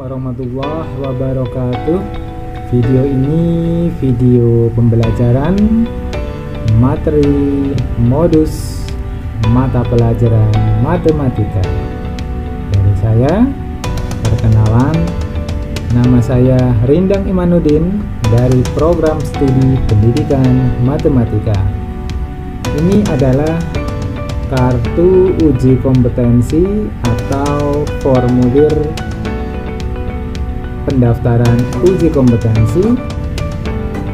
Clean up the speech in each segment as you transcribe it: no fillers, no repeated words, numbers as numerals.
warahmatullahi wabarakatuh. Video ini video pembelajaran materi modus mata pelajaran matematika. Dari saya, perkenalan, nama saya Rindang Imanuddin dari program studi pendidikan matematika. Ini adalah kartu uji kompetensi atau formulir pendaftaran uji kompetensi.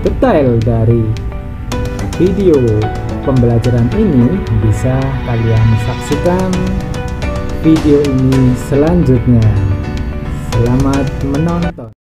Detail dari video pembelajaran ini bisa kalian saksikan video ini selanjutnya. Selamat menonton.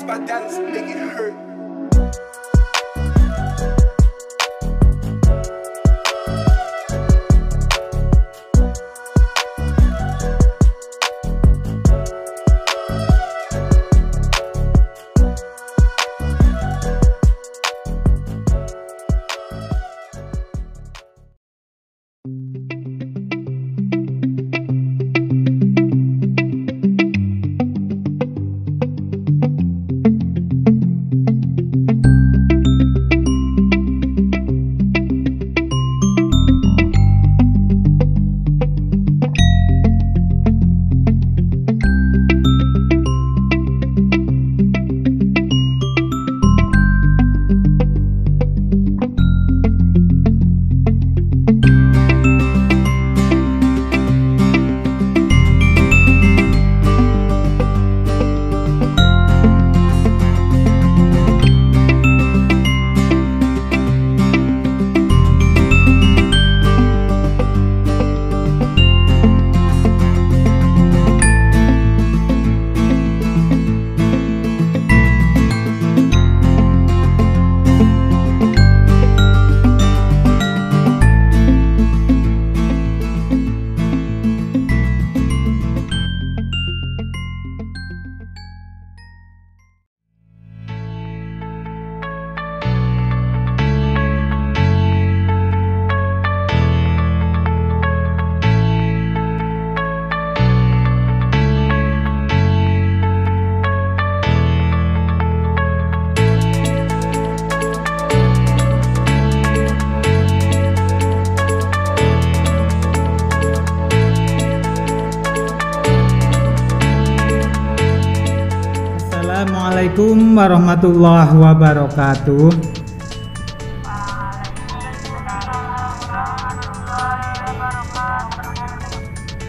My dance make it hurt. Assalamualaikum warahmatullahi wabarakatuh.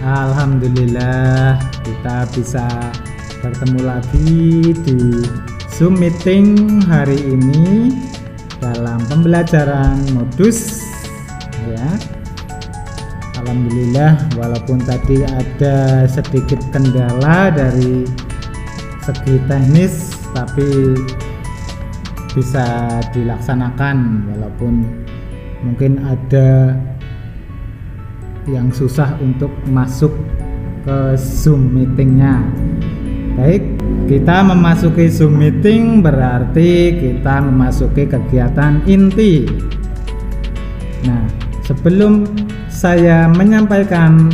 Alhamdulillah kita bisa bertemu lagi di Zoom meeting hari ini dalam pembelajaran modus ya. Alhamdulillah walaupun tadi ada sedikit kendala dari segi teknis tapi bisa dilaksanakan walaupun mungkin ada yang susah untuk masuk ke Zoom meetingnya. Baik, kita memasuki Zoom meeting berarti kita memasuki kegiatan inti. Nah, sebelum saya menyampaikan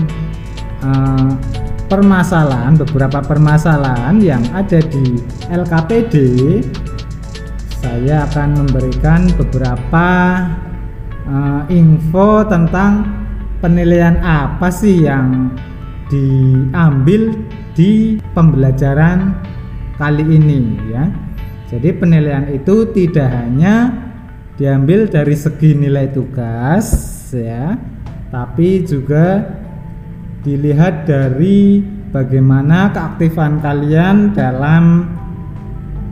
beberapa permasalahan yang ada di LKPD, saya akan memberikan beberapa info tentang penilaian apa sih yang diambil di pembelajaran kali ini ya. Jadi penilaian itu tidak hanya diambil dari segi nilai tugas ya, tapi juga dilihat dari bagaimana keaktifan kalian dalam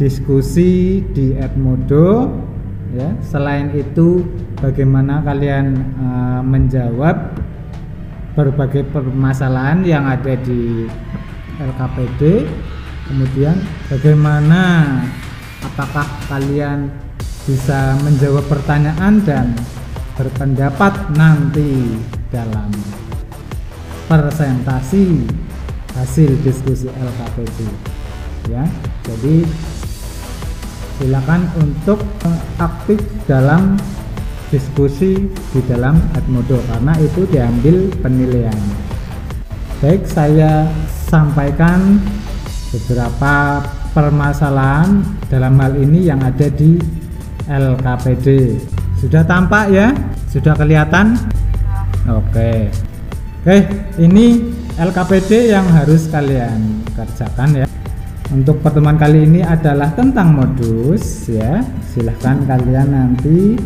diskusi di Edmodo ya. Selain itu bagaimana kalian menjawab berbagai permasalahan yang ada di LKPD. Kemudian bagaimana apakah kalian bisa menjawab pertanyaan dan berpendapat nanti dalam presentasi hasil diskusi LKPD ya. Jadi silakan untuk aktif dalam diskusi di dalam Edmodo karena itu diambil penilaian. Baik, saya sampaikan beberapa permasalahan dalam hal ini yang ada di LKPD. Sudah tampak ya? Sudah kelihatan? Oke, ini LKPD yang harus kalian kerjakan ya. Untuk pertemuan kali ini adalah tentang modus ya. Silahkan kalian nanti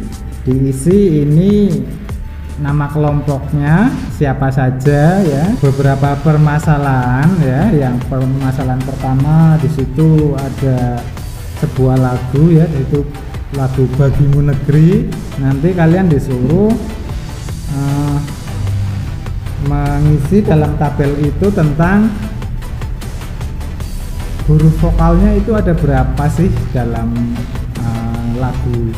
diisi ini nama kelompoknya siapa saja ya. Beberapa permasalahan ya. Yang permasalahan pertama di situ ada sebuah lagu ya, yaitu lagu Bagimu Negeri. Nanti kalian disuruh mengisi dalam tabel itu tentang huruf vokalnya itu ada berapa sih dalam lagu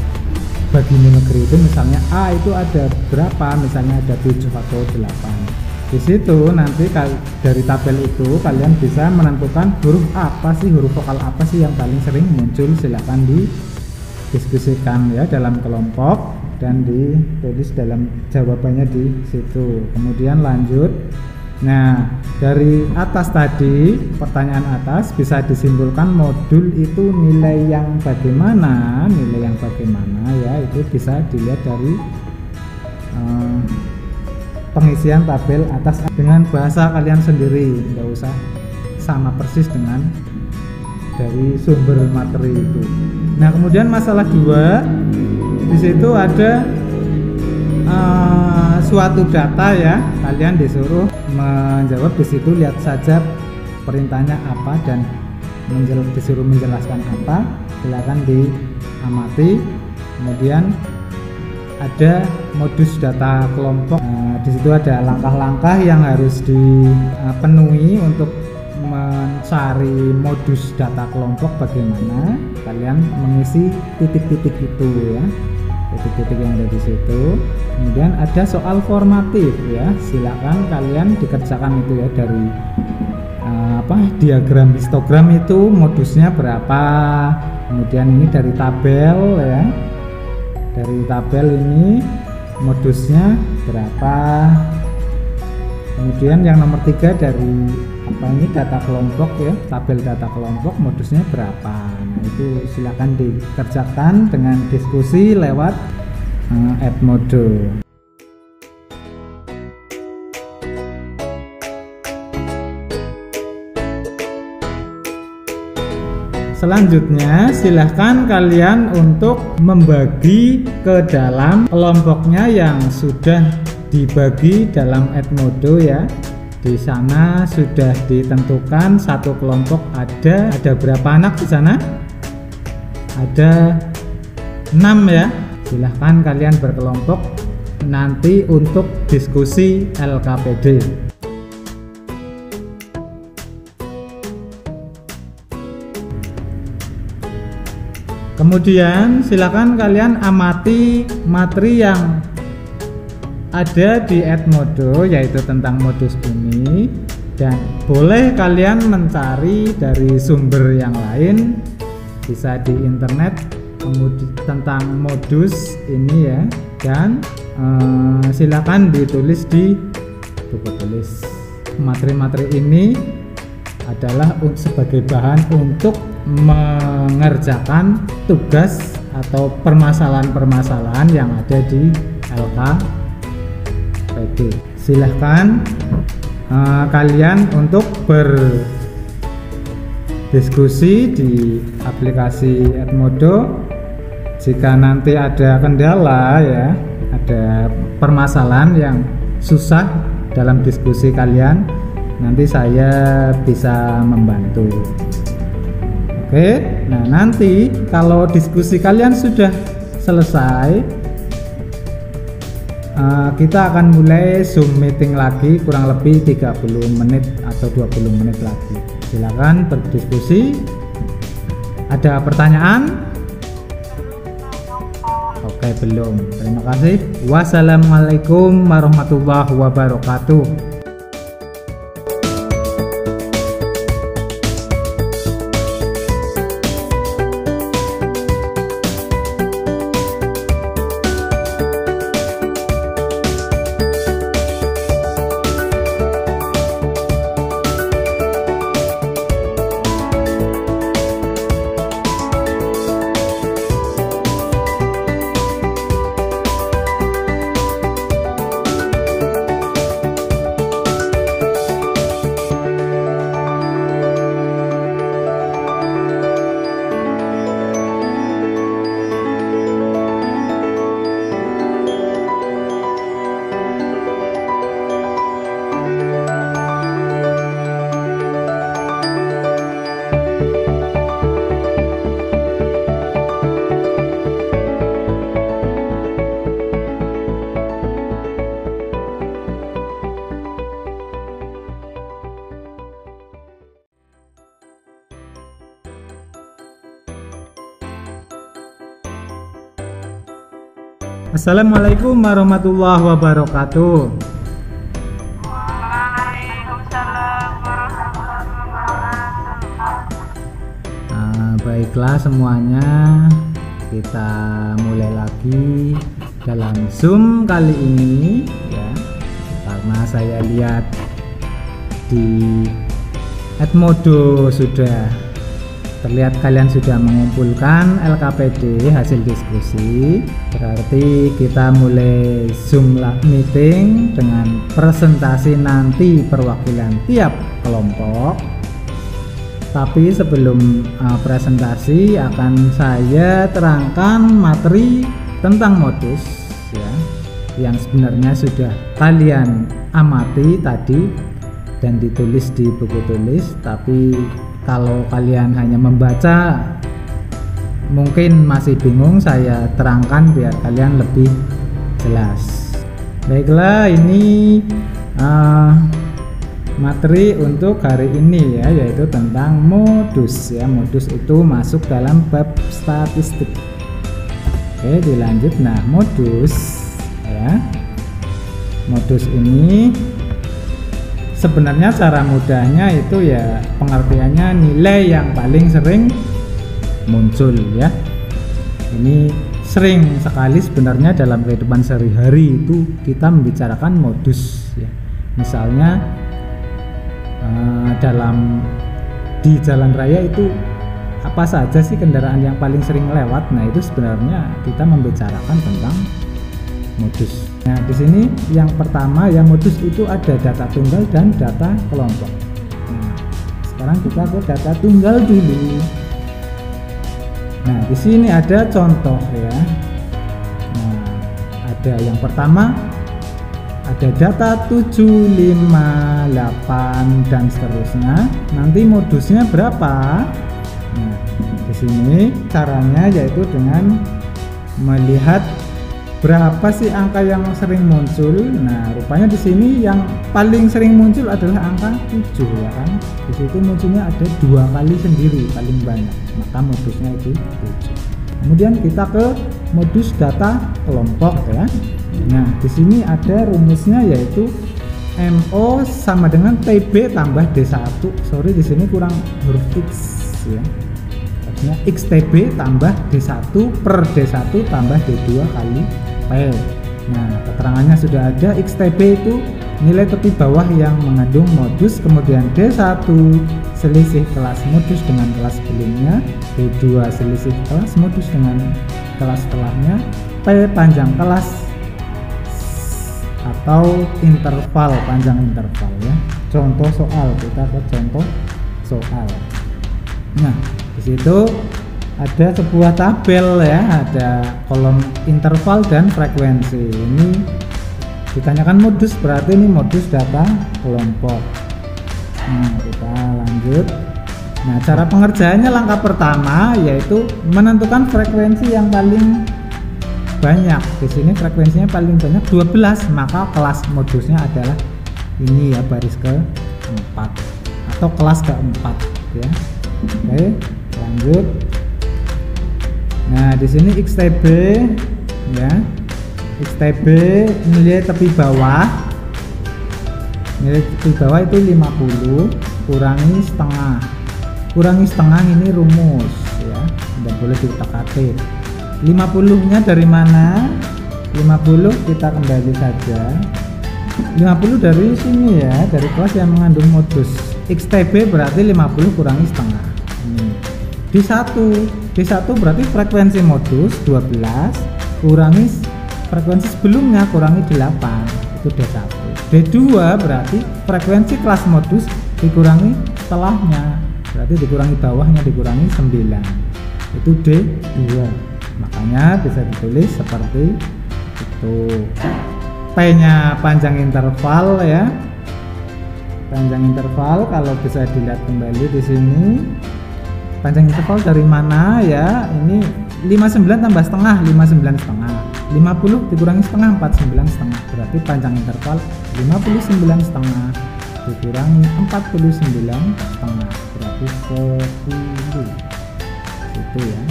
Bagimu Negeri itu. Misalnya A itu ada berapa, misalnya ada 7 atau 8. Di situ nanti dari tabel itu kalian bisa menentukan huruf apa sih, huruf vokal apa sih yang paling sering muncul. Silakan didiskusikan ya dalam kelompok dan ditulis dalam jawabannya di situ. Kemudian lanjut. Nah, dari atas tadi, pertanyaan atas bisa disimpulkan modul itu nilai yang bagaimana ya, itu bisa dilihat dari pengisian tabel atas dengan bahasa kalian sendiri, nggak usah sama persis dengan dari sumber materi itu. Nah, kemudian masalah 2, di situ ada suatu data ya, kalian disuruh menjawab di situ. Lihat saja perintahnya apa dan disuruh menjelaskan apa, silakan diamati. Kemudian ada modus data kelompok. Di situ ada langkah-langkah yang harus dipenuhi untuk mencari modus data kelompok. Bagaimana kalian mengisi titik-titik itu ya, titik-titik yang ada di situ. Kemudian ada soal formatif ya, silakan kalian dikerjakan itu ya, dari diagram histogram itu modusnya berapa. Kemudian ini dari tabel ya, dari tabel ini modusnya berapa. Kemudian yang nomor 3 dari data kelompok ya, tabel data kelompok modusnya berapa. Nah, itu silakan dikerjakan dengan diskusi lewat Edmodo. Selanjutnya silahkan kalian untuk membagi ke dalam kelompoknya yang sudah dibagi dalam Edmodo ya. Di sana sudah ditentukan satu kelompok ada berapa anak di sana? Ada 6 ya. Silahkan kalian berkelompok nanti untuk diskusi LKPD. Kemudian silakan kalian amati materi yang ada di Edmodo, yaitu tentang modus ini, dan boleh kalian mencari dari sumber yang lain, bisa di internet tentang modus ini ya, dan silakan ditulis di buku tulis. Materi-materi ini adalah sebagai bahan untuk mengerjakan tugas atau permasalahan-permasalahan yang ada di LKPD. Silahkan kalian untuk berdiskusi di aplikasi Edmodo. Jika nanti ada kendala ya, ada permasalahan yang susah dalam diskusi kalian, nanti saya bisa membantu. Oke, nah nanti kalau diskusi kalian sudah selesai, kita akan mulai Zoom meeting lagi, kurang lebih 30 menit atau 20 menit lagi. Silakan berdiskusi. Ada pertanyaan? Oke, belum. Terima kasih. Wassalamualaikum warahmatullahi wabarakatuh. Assalamualaikum warahmatullahi wabarakatuh. Waalaikumsalam warahmatullahi wabarakatuh. Baiklah semuanya, kita mulai lagi dalam Zoom kali ini ya, karena saya lihat di Edmodo sudah terlihat kalian sudah mengumpulkan LKPD hasil diskusi. Berarti kita mulai Zoom meeting dengan presentasi nanti perwakilan tiap kelompok. Tapi sebelum presentasi akan saya terangkan materi tentang modus ya, yang sebenarnya sudah kalian amati tadi dan ditulis di buku tulis. Tapi kalau kalian hanya membaca mungkin masih bingung, saya terangkan biar kalian lebih jelas. Baiklah, ini materi untuk hari ini ya, yaitu tentang modus ya. Modus itu masuk dalam bab statistik. Oke, dilanjut. Nah, modus ya. Modus ini sebenarnya cara mudahnya itu ya, pengertiannya nilai yang paling sering muncul ya. Ini sering sekali sebenarnya dalam kehidupan sehari-hari itu kita membicarakan modus ya. Misalnya di jalan raya itu apa saja sih kendaraan yang paling sering lewat. Nah, itu sebenarnya kita membicarakan tentang modus. Nah, di sini yang pertama ya, modus itu ada data tunggal dan data kelompok. Nah, sekarang kita ke data tunggal dulu. Nah, di sini ada contoh ya. Nah, ada yang pertama, ada data 7, 5, 8 dan seterusnya. Nanti modusnya berapa? Nah, di sini caranya yaitu dengan melihat berapa sih angka yang sering muncul. Nah, rupanya di sini yang paling sering muncul adalah angka 7 ya kan. Di situ munculnya ada 2 kali sendiri paling banyak. Maka modusnya itu 7. Kemudian kita ke modus data kelompok ya. Nah, di sini ada rumusnya yaitu MO sama dengan TB tambah D1. Sorry, di sini kurang huruf X ya. Artinya XTB tambah D1 per D1 tambah D2 kali P. Nah, keterangannya sudah ada. XTB itu nilai tepi bawah yang mengandung modus, kemudian D1 selisih kelas modus dengan kelas sebelumnya, D2 selisih kelas modus dengan kelas setelahnya, P panjang kelas atau interval, panjang interval ya. Contoh soal, kita ke contoh soal. Nah, di situ ada sebuah tabel ya, ada kolom interval dan frekuensi. Ini ditanyakan modus, berarti ini modus data kelompok. Nah, kita lanjut. Nah, cara pengerjaannya langkah pertama yaitu menentukan frekuensi yang paling banyak. Di sini frekuensinya paling banyak 12, maka kelas modusnya adalah ini ya, baris ke-4 atau kelas ke-4 ya. Oke, lanjut. Nah, di sini XTB ya. XTB nilai tepi bawah. Nilai tepi bawah itu 50 kurangi setengah. Kurangi setengah ini rumus ya. Tidak boleh diutak-atik. 50-nya dari mana? 50 kita kembali saja. 50 dari sini ya, dari kelas yang mengandung modus. XTB berarti 50 kurangi setengah. Ini. D1 berarti frekuensi modus 12 kurangi frekuensi sebelumnya kurangi 8, itu D1. D2 berarti frekuensi kelas modus dikurangi setelahnya, berarti dikurangi bawahnya dikurangi 9, itu D2. Makanya bisa ditulis seperti itu. P nya panjang interval ya. Panjang interval kalau bisa dilihat kembali di sini. Panjang interval dari mana ya? Ini 59 tambah setengah, 59 setengah. 50 dikurangi setengah, 49 setengah. Berarti panjang interval 59 setengah dikurangi 49 setengah, berarti 10. Itu ya.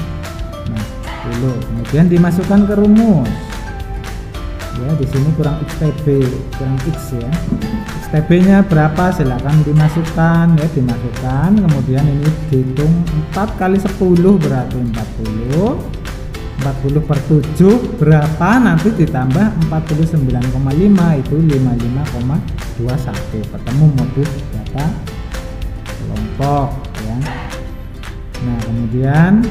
Nah, 10. Kemudian dimasukkan ke rumus. Ya, di sini kurang XTB, kurang X ya. XTB-nya berapa? Silakan dimasukkan ya, dimasukkan. Kemudian ini dihitung 4 kali 10 berarti 40. 40 per 7 berapa? Nanti ditambah 49,5 itu 55,21. Ketemu modus data kelompok ya. Nah, kemudian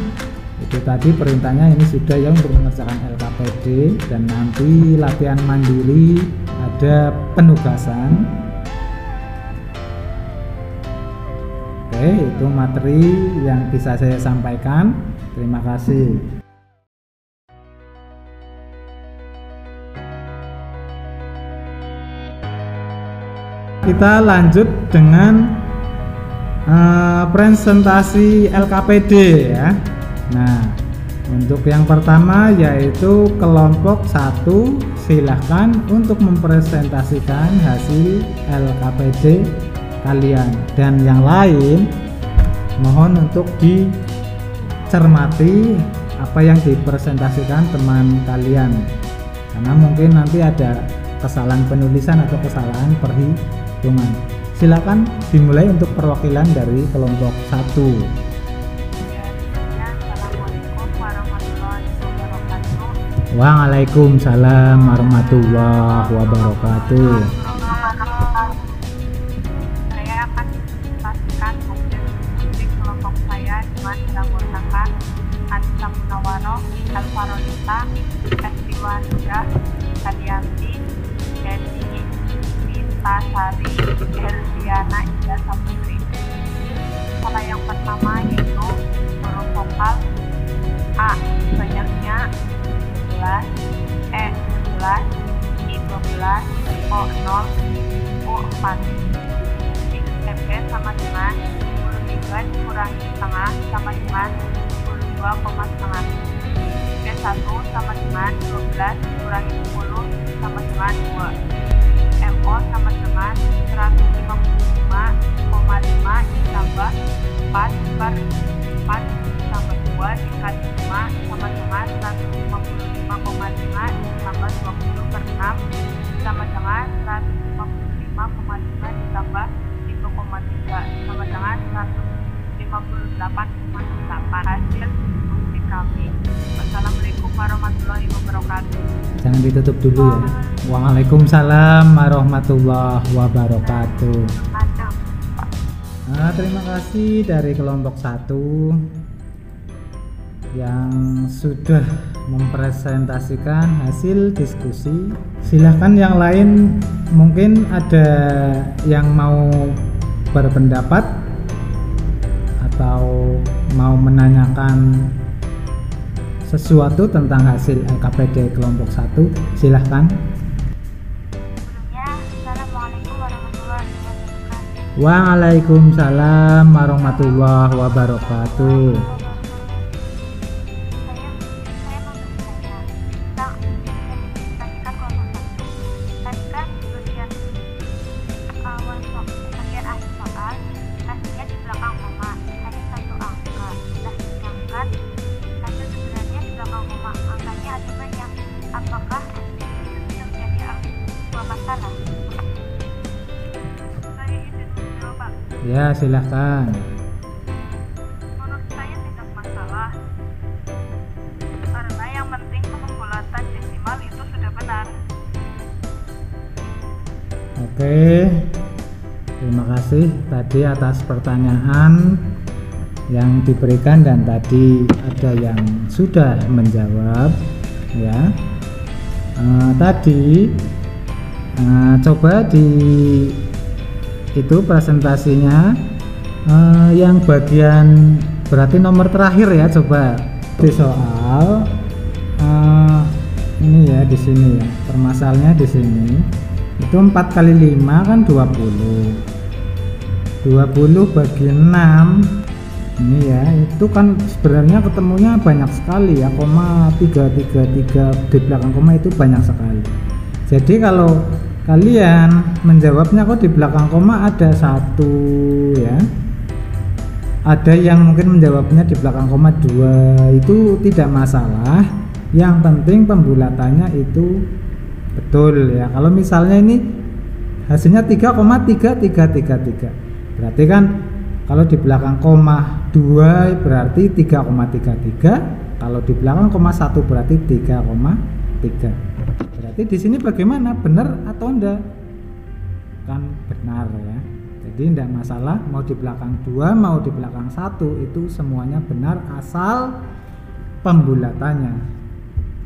itu tadi perintahnya ini sudah ya untuk mengerjakan LKPD, dan nanti latihan mandiri ada penugasan. Oke, itu materi yang bisa saya sampaikan. Terima kasih. Kita lanjut dengan presentasi LKPD ya. Nah, untuk yang pertama yaitu kelompok 1, silahkan untuk mempresentasikan hasil LKPD kalian, dan yang lain mohon untuk dicermati apa yang dipresentasikan teman kalian, karena mungkin nanti ada kesalahan penulisan atau kesalahan perhitungan. Silakan dimulai untuk perwakilan dari kelompok 1. Waalaikumsalam warahmatullahi wabarakatuh. Saya akan mempresentasikan hasil diskusi kelompok saya dengan beranggotakan Anissa Munawaroh, Alvarolita, Estiwa Nuda, Kadianti, Dendi, Mintasari, Eldiana, Ida Saputri. Skala yang pertama yaitu huruf vokal 5,5. P1 sama dengan 12 dikurangi 10 sama dengan 2. MO sama dengan 155,5 ditambah 4 per 4 ditambah 2 dikali 5 sama dengan 155,5 ditambah 20 per 6 sama dengan 155,5 ditambah 1,3 sama dengan 158,8. Hasil diskusi kami. Wassalamualaikum warahmatullahi wabarakatuh. Jangan ditutup dulu ya. Waalaikumsalam warahmatullahi wabarakatuh. Terima kasih dari kelompok 1 yang sudah mempresentasikan hasil diskusi. Silahkan yang lain, mungkin ada yang mau berpendapat atau mau menanyakan sesuatu tentang hasil LKPD kelompok 1, silahkan. Assalamualaikum warahmatullahi wabarakatuh. Waalaikumsalam warahmatullahi wabarakatuh. Apakah itu menjadi sebuah masalah? Saya izin menjawab, Pak. Ya, silahkan. Menurut saya tidak masalah, karena yang penting pembulatan desimal itu sudah benar. Oke, terima kasih tadi atas pertanyaan yang diberikan dan tadi ada yang sudah menjawab ya. Tadi coba di itu presentasinya yang bagian berarti nomor terakhir ya, coba di soal ini ya, di sini ya permasalahannya di sini itu 4 kali 5 kan 20 bagi 6 ini ya, itu kan sebenarnya ketemunya banyak sekali ya, koma 333 di belakang koma itu banyak sekali. Jadi kalau kalian menjawabnya kok di belakang koma ada 1 ya, ada yang mungkin menjawabnya di belakang koma 2, itu tidak masalah, yang penting pembulatannya itu betul ya. Kalau misalnya ini hasilnya 3,3333, berarti kan kalau di belakang koma 2 berarti 3,33, kalau di belakang koma 1 berarti 3,3. Berarti di sini bagaimana? Benar atau enggak? Kan benar ya. Jadi enggak masalah mau di belakang 2 mau di belakang 1 itu semuanya benar asal pembulatannya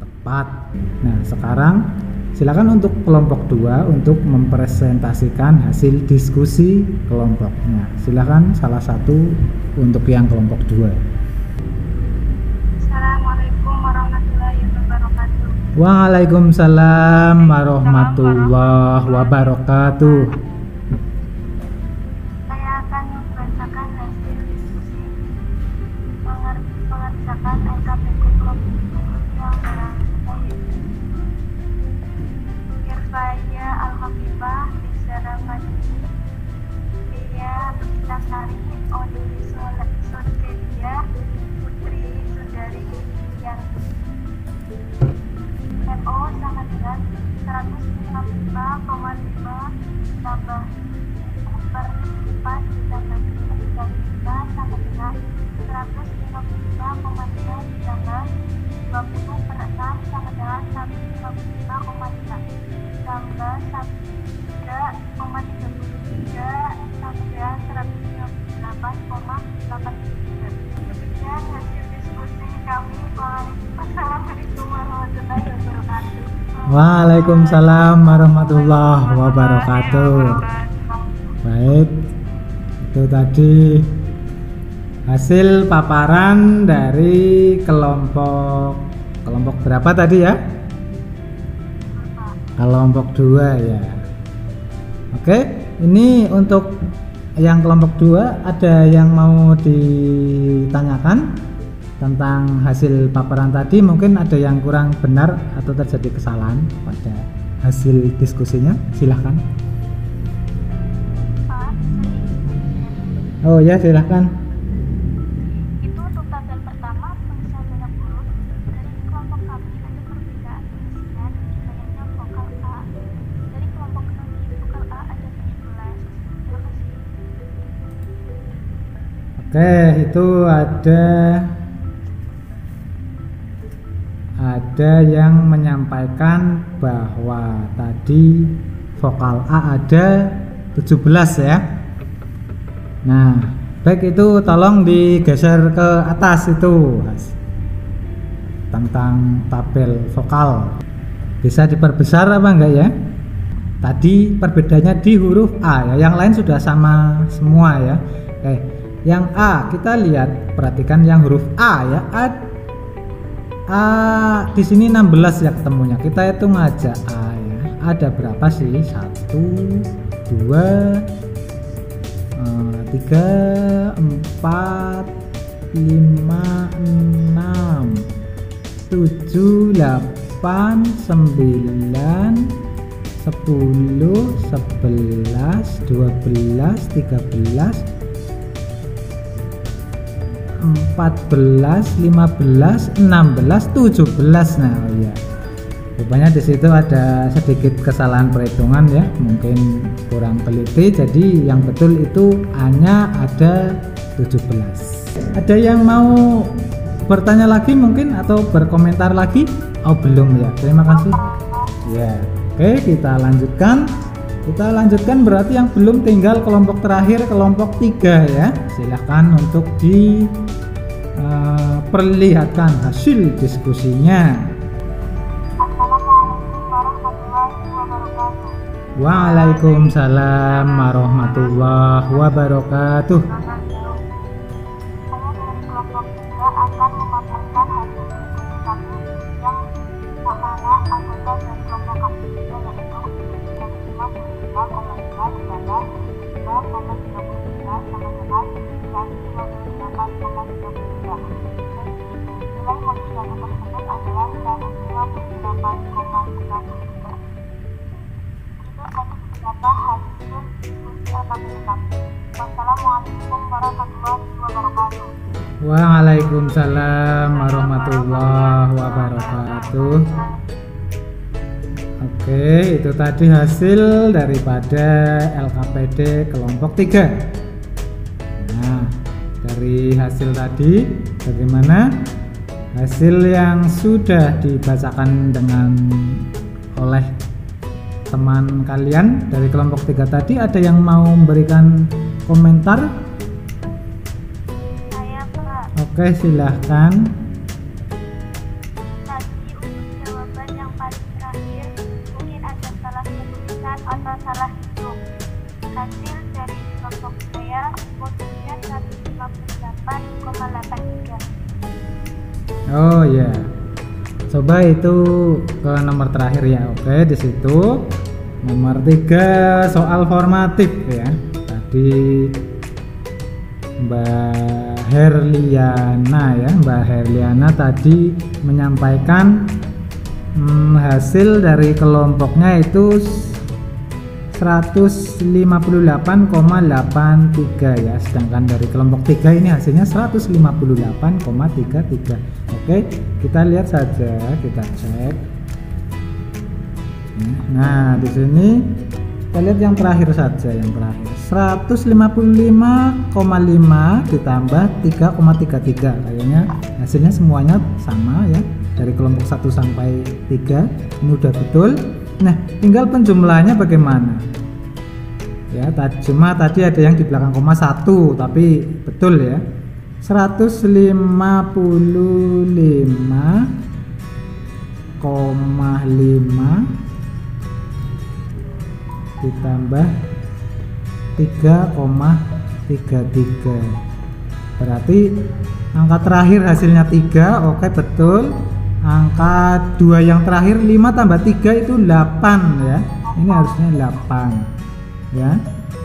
tepat. Nah, sekarang silakan untuk kelompok 2 untuk mempresentasikan hasil diskusi kelompoknya. Silakan salah satu untuk yang kelompok 2. Assalamualaikum warahmatullahi wabarakatuh. Waalaikumsalam warahmatullahi wabarakatuh. Saya akan membacakan hasil diskusi mengerjakan LKPD kelompok 2 yang berangkai. Irfaya Al-Habibah, Bizara Fadli, Lia Luttasari, Oni Sotelia, Putri Sundari Yanti. MO sama dengan 155,5 tambah per 4 ditambah 3 kali 5 sama dengan 155,5 ditambah 20 per 6 sama dengan 155,5 tambah 3,33 sama dengan 158,83. Demikian hasil diskusi kami. Wassalamualaikum warahmatullahi wabarakatuh. Waalaikumsalam warahmatullahi wabarakatuh. Baik, itu tadi hasil paparan dari kelompok berapa tadi ya? Kelompok 2 ya. Oke, ini untuk yang kelompok 2 ada yang mau ditanyakan? tentang hasil paparan tadi mungkin ada yang kurang benar atau terjadi kesalahan pada hasil diskusinya, silahkan. Pak, Oh ya, silahkan. itu untuk tabel pertama tulisan banyak huruf. Dari kelompok kami ada perbedaan penulisan banyaknya vokal A. Dari kelompok kami vokal A ada 17. Terima kasih. Oke, itu ada yang menyampaikan bahwa tadi vokal A ada 17 ya. Nah, baik, itu tolong digeser ke atas itu tentang tabel vokal. Bisa diperbesar apa enggak ya? Tadi perbedaannya di huruf A ya, yang lain sudah sama semua ya. Oke, yang A kita lihat, perhatikan yang huruf A ya. Di sini 16 ya ketemunya. Kita hitung aja A ya. Ada berapa sih? 1, 2, 3, 4, 5, 6, 7, 8, 9, 10, 11, 12, 13, 14, 15, 16, 17. Nah, oh ya. Rupanya di situ ada sedikit kesalahan perhitungan ya, mungkin kurang teliti. Jadi yang betul itu A-nya ada 17. Ada yang mau bertanya lagi mungkin atau berkomentar lagi? Oh, belum ya. Terima kasih. Ya. Oke, kita lanjutkan. Berarti yang belum tinggal kelompok terakhir, kelompok 3 ya. Silahkan untuk perlihatkan hasil diskusinya. Assalamualaikum warahmatullahi wabarakatuh. Waalaikumsalam warahmatullahi wabarakatuh. Saya dari kelompok 3 akan memaparkan hasil diskusi kami yang mana anggota dari kelompok kami yaitu 55,5 ditambah 3,33 sama dengan 158,33. Nilai manusianya tersebut adalah 158,33. Berikut ada beberapa hasil diskusi AKBP kami. Wassalamualaikum warahmatullahi wabarakatuh. Waalaikumsalam warahmatullahi wabarakatuh. Oke, itu tadi hasil daripada LKPD kelompok 3. Nah, dari hasil tadi bagaimana? Hasil yang sudah dibacakan oleh teman kalian dari kelompok 3 tadi, ada yang mau memberikan komentar? Saya Pak. Oke, silahkan. Tadi untuk jawaban yang paling terakhir mungkin ada salah penulisan atau salah hitung. Hasil dari kelompok saya posisinya 158,83. Oh ya, coba itu ke nomor terakhir ya. Oke, di situ nomor 3 soal formatif ya. Tadi Mbak Herliana tadi menyampaikan hasil dari kelompoknya itu 158,83 ya, sedangkan dari kelompok 3 ini hasilnya 158,33. Oke, kita lihat saja, kita cek. Nah, di sini kita lihat yang terakhir saja, yang terakhir 155,5 ditambah 3,33. Kayaknya hasilnya semuanya sama ya, dari kelompok 1 sampai 3 ini udah betul. Nah, tinggal penjumlahannya bagaimana ya. Cuma tadi ada yang di belakang koma 1, tapi betul ya, 155,5 ditambah 3,33, berarti angka terakhir hasilnya 3. Oke, betul. Angka 2 yang terakhir 5 tambah 3 itu 8 ya, ini harusnya 8 ya.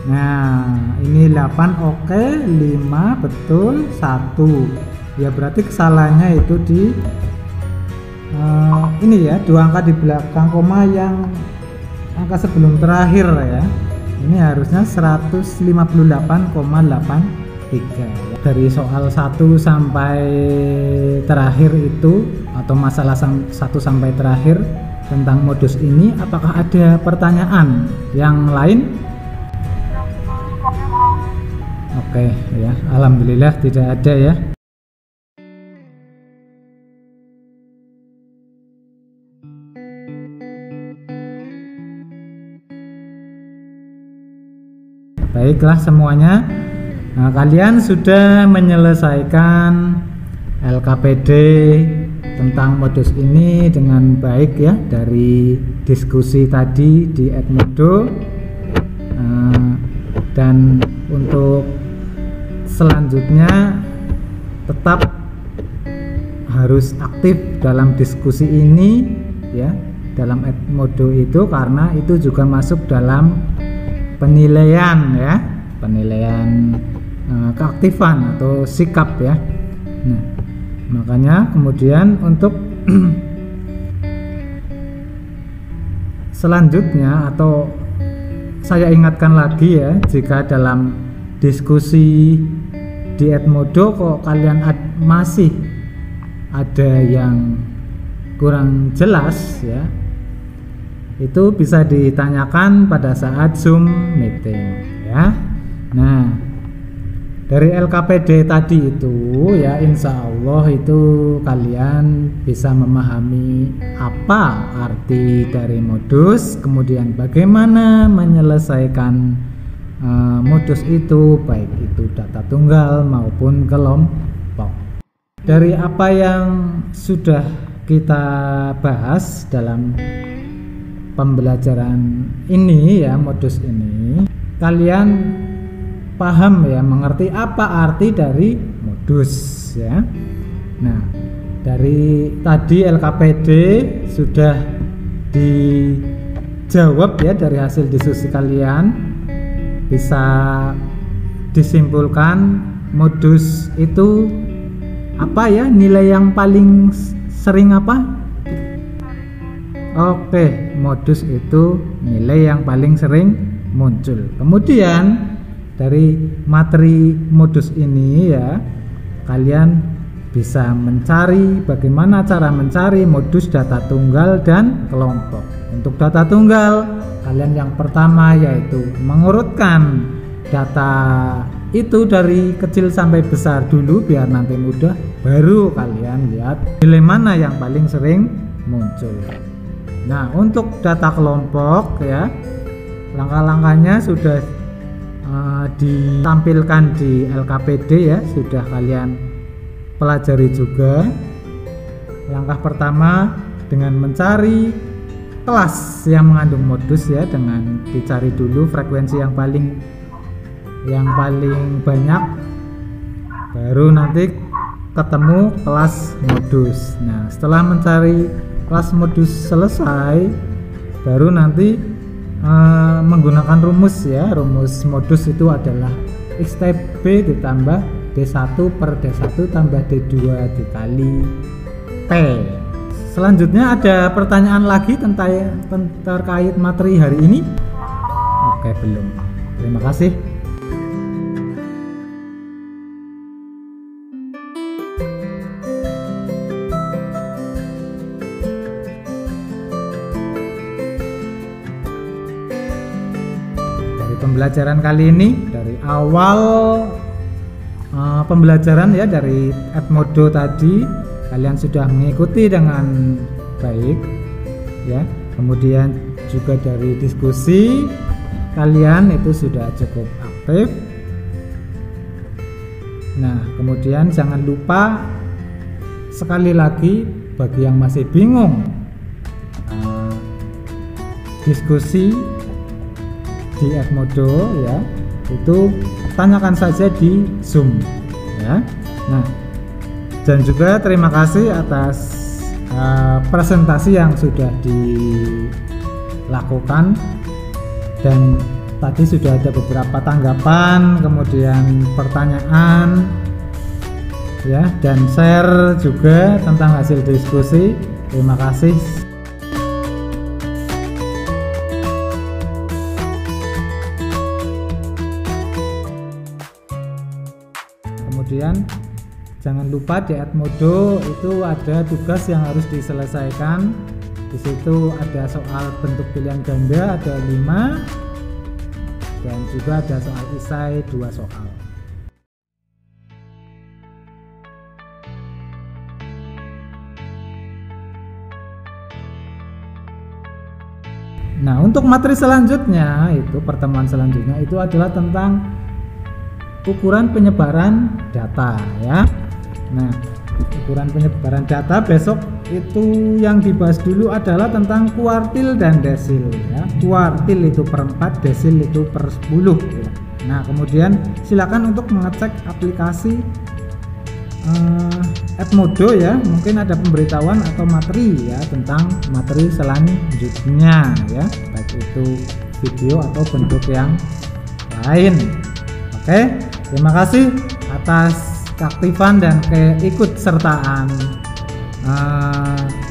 Nah, ini 8. Oke, 5 betul, 1 ya berarti kesalahannya itu di ini ya, 2 angka di belakang koma yang angka sebelum terakhir ya. Ini harusnya 158,83. Dari soal 1 sampai terakhir itu, atau masalah 1 sampai terakhir tentang modus ini, apakah ada pertanyaan yang lain? Oke ya, alhamdulillah tidak ada ya. Baiklah semuanya, nah, kalian sudah menyelesaikan LKPD tentang modus ini dengan baik ya, dari diskusi tadi di Edmodo. Dan untuk selanjutnya tetap harus aktif dalam diskusi ini ya, dalam Edmodo itu, karena itu juga masuk dalam penilaian ya, penilaian keaktifan atau sikap ya. Nah, makanya kemudian untuk selanjutnya, atau saya ingatkan lagi ya, jika dalam diskusi di Edmodo kok kalian masih ada yang kurang jelas ya, itu bisa ditanyakan pada saat Zoom meeting ya. Nah, dari LKPD tadi itu ya, insya Allah itu kalian bisa memahami apa arti dari modus, kemudian bagaimana menyelesaikan modus itu, baik itu data tunggal maupun kelompok. Dari apa yang sudah kita bahas dalam pembelajaran ini ya, modus ini, kalian paham ya, mengerti apa arti dari modus ya. Nah, dari tadi LKPD sudah dijawab ya, dari hasil diskusi kalian bisa disimpulkan modus itu apa ya, nilai yang paling sering apa? Oke, modus itu nilai yang paling sering muncul. Kemudian dari materi modus ini ya, kalian bisa mencari bagaimana cara mencari modus data tunggal dan kelompok. Untuk data tunggal, kalian yang pertama yaitu mengurutkan data itu dari kecil sampai besar dulu biar nanti mudah, baru kalian lihat nilai mana yang paling sering muncul. Nah, untuk data kelompok ya, langkah-langkahnya sudah ditampilkan di LKPD ya, sudah kalian pelajari juga. Langkah pertama dengan mencari kelas yang mengandung modus ya, dengan dicari dulu frekuensi yang paling banyak, baru nanti ketemu kelas modus. Nah, setelah mencari kelas modus selesai, baru nanti menggunakan rumus ya. Rumus modus itu adalah XTB ditambah D1 per D1 tambah D2 dikali P. Selanjutnya ada pertanyaan lagi terkait materi hari ini? Oke, belum. Terima kasih. Pembelajaran kali ini dari awal pembelajaran ya, dari Edmodo tadi kalian sudah mengikuti dengan baik ya. Kemudian juga dari diskusi kalian itu sudah cukup aktif. Nah, kemudian jangan lupa sekali lagi bagi yang masih bingung diskusi di Edmodo ya, itu tanyakan saja di Zoom ya. Nah, dan juga terima kasih atas presentasi yang sudah dilakukan, dan tadi sudah ada beberapa tanggapan, kemudian pertanyaan ya, dan share juga tentang hasil diskusi. Terima kasih. Kemudian jangan lupa di Edmodo itu ada tugas yang harus diselesaikan. Di situ ada soal bentuk pilihan ganda ada 5 dan juga ada soal esai 2 soal. Nah, untuk materi selanjutnya itu pertemuan selanjutnya itu adalah tentang ukuran penyebaran data ya. Nah, ukuran penyebaran data besok itu yang dibahas dulu adalah tentang kuartil dan desil ya. Kuartil itu per 4, desil itu per 10 ya. Nah, kemudian silakan untuk mengecek aplikasi Edmodo ya, mungkin ada pemberitahuan atau materi ya tentang materi selanjutnya ya, baik itu video atau bentuk yang lain. Oke, terima kasih atas keaktifan dan keikutsertaan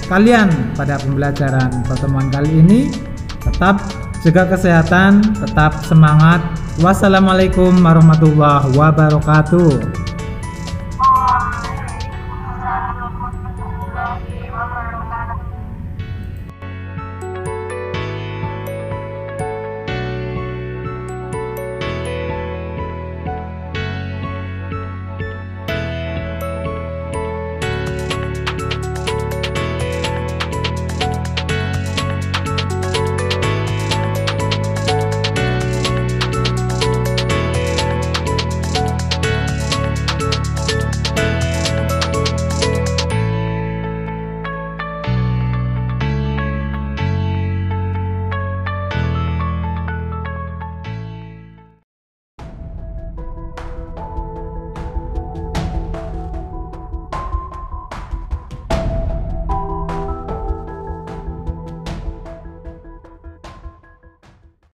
kalian pada pembelajaran pertemuan kali ini. Tetap jaga kesehatan, tetap semangat. Wassalamualaikum warahmatullahi wabarakatuh.